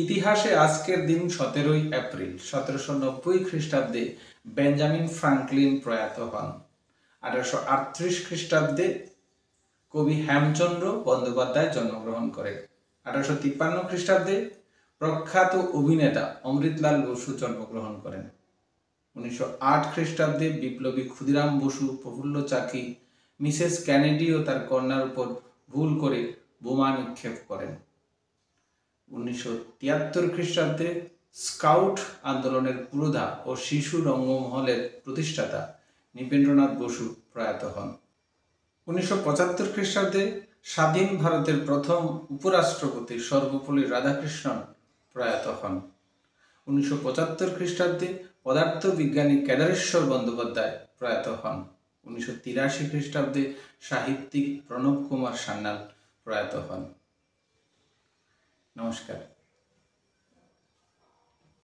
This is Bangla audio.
ইতিহাসে আজকের দিন 17ই এপ্রিল 1790 খ্রিস্টাব্দে বেঞ্জামিন ফ্রাঙ্কলিন প্রয়াত হন। 1838 খ্রিস্টাব্দে কবি হেমচন্দ্র বন্দ্যোপাধ্যায় জন্মগ্রহণ করেন। 1853 খ্রিস্টাব্দে প্রখ্যাত অভিনেতা অমৃতলাল বসু জন্মগ্রহণ করেন। 1908 খ্রিস্টাব্দে বিপ্লবী ক্ষুদিরাম বসু, প্রফুল্ল চাকি, মিসেস কেনেডি ও তার কন্যার উপর ভুল করে বোমা নিক্ষেপ করেন। 1973 খ্রিস্টাব্দে স্কাউট আন্দোলনের পুরোধা ও শিশু রঙ্গমহলের প্রতিষ্ঠাতা নৃপেন্দ্রনাথ বসু প্রয়াত হন। 1975 খ্রিস্টাব্দে স্বাধীন ভারতের প্রথম উপরাষ্ট্রপতি সর্বপল্লী রাধাকৃষ্ণন প্রয়াত হন। 1975 খ্রিস্টাব্দে পদার্থবিজ্ঞানী কেদারেশ্বর বন্দ্যোপাধ্যায় প্রয়াত হন। 1983 খ্রিস্টাব্দে সাহিত্যিক প্রণব কুমার সান্যাল প্রয়াত হন। নমস্কার।